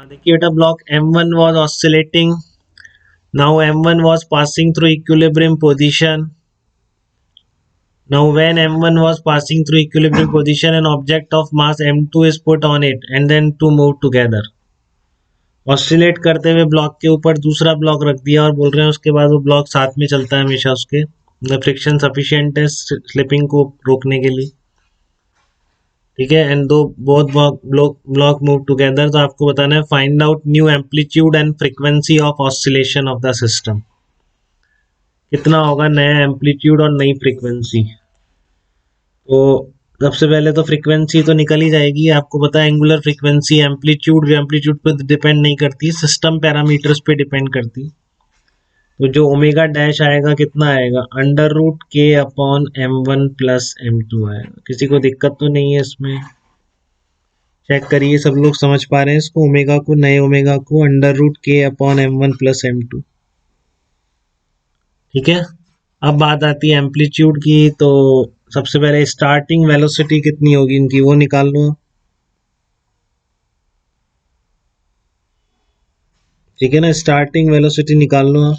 देखिए बेटा block M1 was oscillating. Now M1 was passing through equilibrium position. Now when M1 was passing through equilibrium position, an object of mass M2 is put on it and then two move together. Oscillate करते हुए block के ऊपर दूसरा block रख दिया और बोल रहे हैं उसके बाद वो ब्लॉक साथ में चलता है हमेशा उसके फ्रिक्शन सफिशिएंट है स्लिपिंग को रोकने के लिए, ठीक है। एंड दो बोथ ब्लॉक मूव टुगेदर, तो आपको बताना है find out new amplitude and frequency of oscillation of the system. कितना होगा नया एम्पलीट्यूड और नई फ्रीक्वेंसी। तो सबसे पहले तो फ्रीक्वेंसी तो निकल ही जाएगी, आपको पता है एंगुलर फ्रीक्वेंसी एम्पलीट्यूड पे डिपेंड नहीं करती, सिस्टम पैरामीटर्स पे डिपेंड करती। तो जो ओमेगा डैश आएगा कितना आएगा, अंडर रूट के अपॉन M1 प्लस M2 आएगा। किसी को दिक्कत तो नहीं है इसमें? चेक करिए सब लोग समझ पा रहे हैं इसको, ओमेगा को, नए ओमेगा को अंडर रूट के अपॉन M1 प्लस M2, ठीक है। अब बात आती है एम्पलीट्यूड की, तो सबसे पहले स्टार्टिंग वेलोसिटी कितनी होगी इनकी वो निकाल लो, ठीक है ना। स्टार्टिंग वेलोसिटी निकाल लो आप।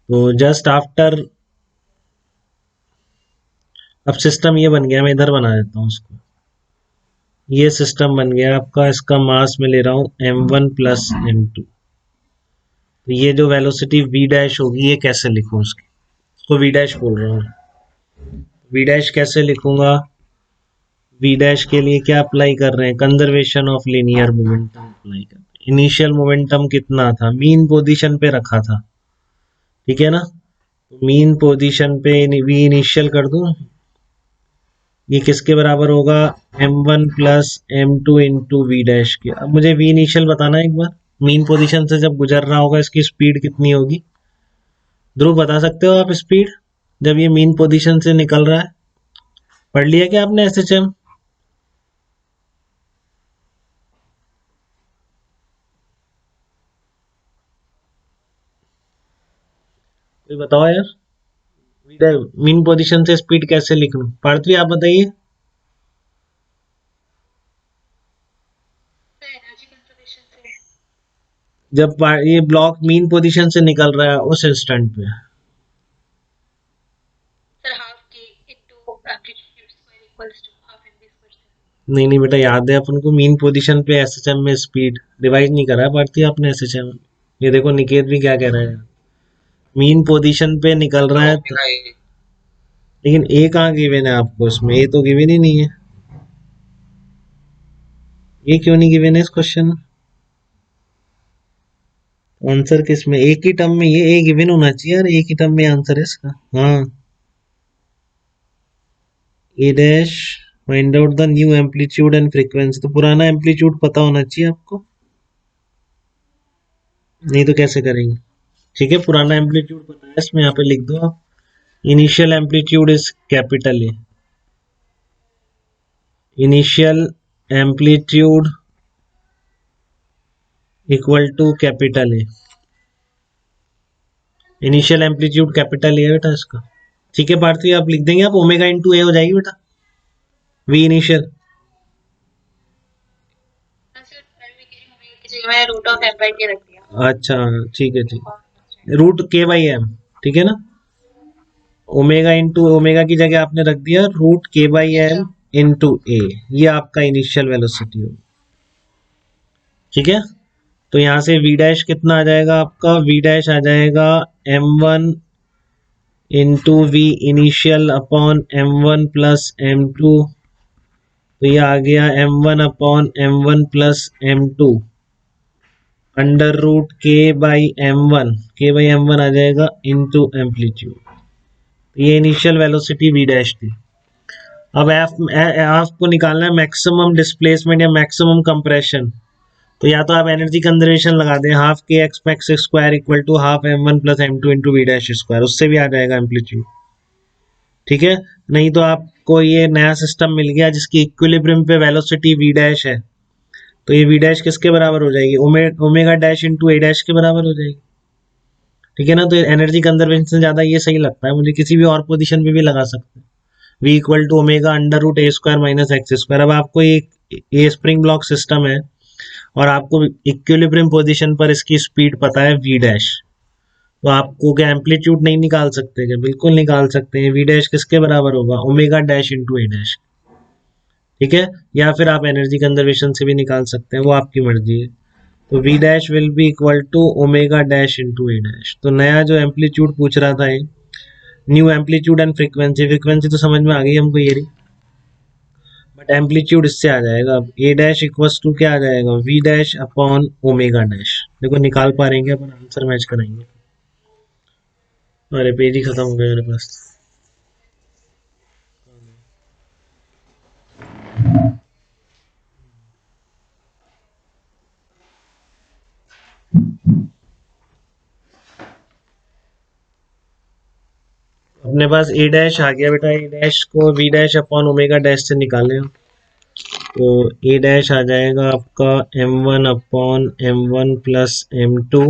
तो जस्ट आफ्टर, अब सिस्टम ये बन गया, मैं इधर बना देता हूँ उसको, ये सिस्टम बन गया आपका, इसका मास में ले रहा हूँ M1 प्लस M2। तो ये जो वेलोसिटी v डैश होगी ये कैसे लिखूं उसको v डैश बोल रहा हूँ। v डैश कैसे लिखूंगा, v डैश के लिए क्या अप्लाई कर रहे हैं, conservation of linear momentum apply कर रहे हैं। इनिशियल मोमेंटम कितना था, मीन पोजीशन पे रखा था, ठीक है ना। तो मीन पोजीशन पे v इनिशियल कर दूं, ये किसके बराबर होगा, M1 plus M2 into V dash के। अब मुझे v इनिशियल बताना है एक बार, मीन पोजीशन से जब गुजर रहा होगा इसकी स्पीड कितनी होगी। ध्रुव बता सकते हो आप स्पीड जब ये मीन पोजीशन से निकल रहा है, पढ़ लिया क्या आपने SHM? कोई बताओ यार, मीन पोजीशन से स्पीड कैसे लिख लूं, पार्थवी आप बताइए। जब ये ब्लॉक मीन पोजीशन से निकल रहा है उस इंस्टेंट पे, नहीं नहीं बेटा याद है अपन को, मीन पोजीशन पे SHM में स्पीड रिवाइज नहीं करा है भारती आपने SHM। ये देखो निकेत भी क्या कह रहा है, मीन पोजीशन पे निकल रहा है तो, लेकिन ए कहाँ गिवन है आपको इसमें, ए तो गिवन ही नहीं है। ये क्यों नहीं गिवन है इस क्वेश्चन में, आंसर किस में, एक ही टर्म में ये ए गिवन होना चाहिए यार, एक ही टर्म में आंसर है इसका। हाँ, A dash find out the new amplitude and frequency, तो पुराना एम्पलीट्यूड पता होना चाहिए आपको, नहीं तो कैसे करेंगे, ठीक है। पुराना एम्पलीट्यूड पता है इसमें, यहाँ पे लिख दो आप, initial amplitude is capital A, initial amplitude equal to capital A, initial amplitude capital A बेटा इसका, ठीक है। भारतीय आप लिख देंगे, आप ओमेगा इंटू ए हो जाएगी बेटा V initial. Root of M by K रख दिया। अच्छा ठीक है, ठीक है, रूट के बाई एम, ठीक है ना। ओमेगा इंटू ओमेगा की जगह आपने रख दिया root K by M into ए, ये आपका इनिशियल वेलोसिटी होगी, ठीक है। तो यहाँ से v डैश कितना आ जाएगा आपका, v डैश आ जाएगा M1 into V initial upon M1 plus M2, तो ये आ गया M1 upon M1 plus M2 under root K by M1 आ जाएगा इंटू एम्पलीट्यूड, ये इनिशियल वेलोसिटी v डैश थी। अब आपको निकालना है मैक्सिमम डिस्प्लेसमेंट या मैक्सिमम कंप्रेशन, तो या तो आप एनर्जी कंजर्वेशन लगा दें, half K X max square equal to half M1 plus M2 into V dash square, उससे भी आ जाएगा एम्पलीट्यूड, ठीक है। नहीं तो आपको ये नया सिस्टम मिल गया जिसकी इक्विलिब्रियम पे वेलोसिटी v डैश है, तो ये v डैश किसके बराबर हो जाएगी, omega dash into A dash के बराबर हो जाएगी, ठीक है ना। तो एनर्जी कंजर्वेशन से ज्यादा ये सही लगता है मुझे, किसी भी और पोजीशन पे भी लगा सकते हैं, v equal to omega under root A square minus X square. अब आपको एक ए स्प्रिंग ब्लॉक सिस्टम है और आपको इक्विलिब्रियम पोजीशन पर इसकी स्पीड पता है v डैश, तो आपको क्या एम्पलीट्यूड नहीं निकाल सकते क्या? बिल्कुल निकाल सकते हैं। v डैश किसके बराबर होगा? Omega dash into A dash, ठीक है। या फिर आप एनर्जी कंजर्वेशन से भी निकाल सकते हैं, वो आपकी मर्जी है। तो v dash will be equal to omega dash into A dash. तो नया जो एम्पलीट्यूड पूछ रहा था ये, new amplitude and frequency, frequency तो समझ में आ गई हमको ये रही, बट एम्पलीट्यूड इससे आ जाएगा। अब ए डैश इक्वल्स टू क्या आ जाएगा? v dash upon omega dash. देखो निकाल पा रहे हैं अपन, आंसर मैच कराएंगे। अरे पेज ही खत्म हो गया मेरे पास। अपने पास ए डैश आ गया बेटा, ए डैश को v dash upon omega dash से निकालें हम। तो ए डैश आ जाएगा आपका m1 upon m1 plus m2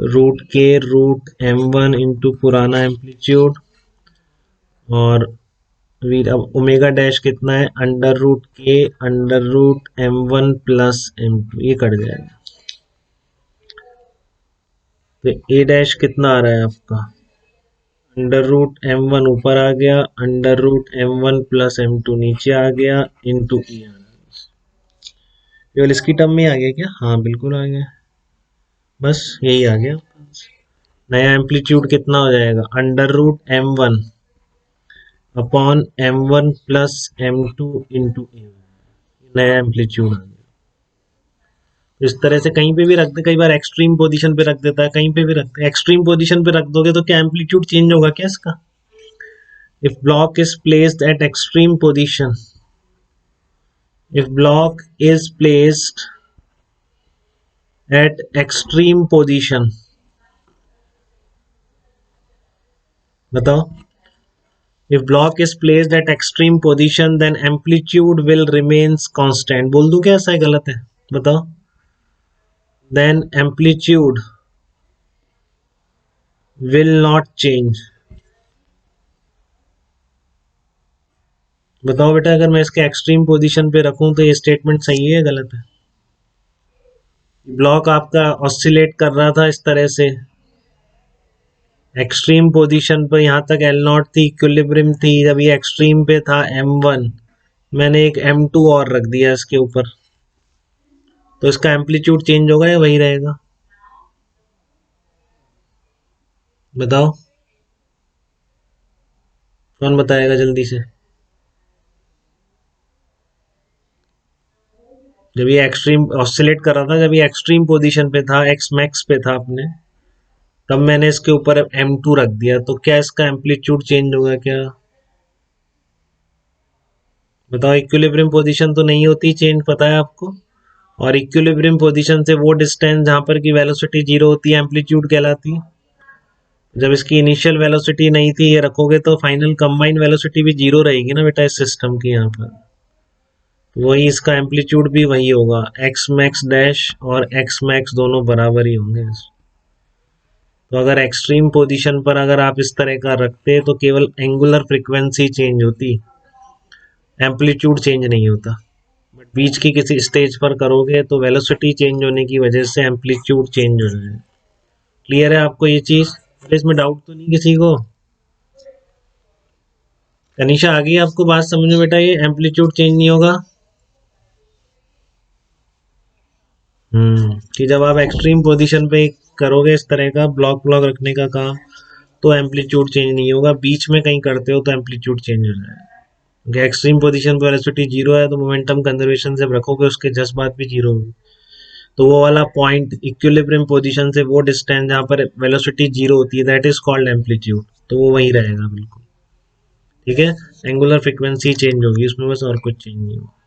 root K root m1 into पुराना एम्पलीट्यूड, और अब ओमेगा डैश कितना है? Under root K under root m1 plus m2, ये कट जाएगा। तो ए डैश कितना आ रहा है आपका? अंडर रूट m1 ऊपर आ गया, under root m1 plus m2 नीचे आ गया, इंटू ई आ गया। केवल इसकी टर्म में आ गया क्या? हाँ बिल्कुल आ गया, बस यही आ गया। नया एम्पलीट्यूड कितना हो जाएगा? Under root m1 upon m1 plus m2 into A, नया एम्पलीट्यूड आ गया। इस तरह से कहीं पे भी रख दे, कई बार एक्सट्रीम पोजीशन पे रख देता है, कहीं पे भी रखते हैं। एक्सट्रीम पोजीशन पे रख दोगे तो क्या एम्पलीट्यूड चेंज होगा क्या इसका? If block is placed at extreme position, if block is placed at extreme position, बताओ, if block is placed at extreme position then amplitude will remains constant। बोल दूं क्या? ऐसा है? गलत है? बताओ। then amplitude will not change। बताओ बेटा, अगर मैं इसके एक्सट्रीम पोजीशन पे रखूं तो ये स्टेटमेंट सही है या गलत है? ब्लॉक आपका ऑसिलेट कर रहा था इस तरह से, एक्सट्रीम पोजीशन पर, यहाँ तक एल नॉट थी, इक्विलिब्रियम थी। जब ये एक्सट्रीम पे था m1, मैंने एक m2 और रख दिया इसके ऊपर, तो इसका एम्पलीट्यूड चेंज होगा या वही रहेगा? बताओ, कौन बताएगा जल्दी से? जब ये एक्सट्रीम ऑसिलेट कर रहा था, जब ये एक्सट्रीम पोजीशन पे था, एक्स मैक्स पे था अपने, तब मैंने इसके ऊपर m2 रख दिया, तो क्या इसका एम्पलीट्यूड चेंज होगा क्या? बताओ। इक्विलिब्रियम पोजीशन तो नहीं होती चेंज, पता है आपको। और इक्विलिब्रियम पोजीशन से वो डिस्टेंस जहां पर की वेलोसिटी जीरो होती है, एम्पलीट्यूड कहलाती है। जब इसकी इनिशियल वेलोसिटी नहीं थी, ये रखोगे तो फाइनल कंबाइंड वेलोसिटी भी जीरो रहेगी ना बेटा इस सिस्टम की। यहाँ पर वही इसका एम्पलीट्यूड भी वही होगा, एक्स मैक्स डैश और एक्स मैक्स दोनों बराबर ही होंगे। तो अगर एक्सट्रीम पोजीशन पर अगर आप इस तरह का रखते तो केवल एंगुलर फ्रीक्वेंसी चेंज होती, एम्पलीट्यूड चेंज नहीं होता। बट बीच की किसी स्टेज पर करोगे तो वेलोसिटी चेंज होने की वजह से एम्पलीट्यूड चेंज हो जाएगा। क्लियर है आपको ये चीज? इसमें डाउट तो नहीं किसी को? तनिषा आ गई आपको बात समझ में बेटा? ये एम्पलीट्यूड चेंज नहीं होगा। कि जब आप एक्सट्रीम पोजीशन पे करोगे इस तरह का ब्लॉक ब्लॉक रखने का काम, तो एम्पलीट्यूड चेंज नहीं होगा। बीच में कहीं करते हो तो एम्पलीट्यूड चेंज हो जाएगा। एक्सट्रीम पोजीशन पर वेलोसिटी जीरो है, तो मोमेंटम कंजर्वेशन से रखोगे उसके जस्ट बाद भी जीरो होगी। तो वो वाला पॉइंट इक्विलिब्रियम पोजीशन से वो डिस्टेंस जहाँ पर वेलोसिटी जीरो होती है, दैट इज कॉल्ड एम्पलीट्यूड। तो वो वही रहेगा बिल्कुल, ठीक है। एंगुलर फ्रीक्वेंसी चेंज होगी उसमें बस, और कुछ चेंज नहीं होगा।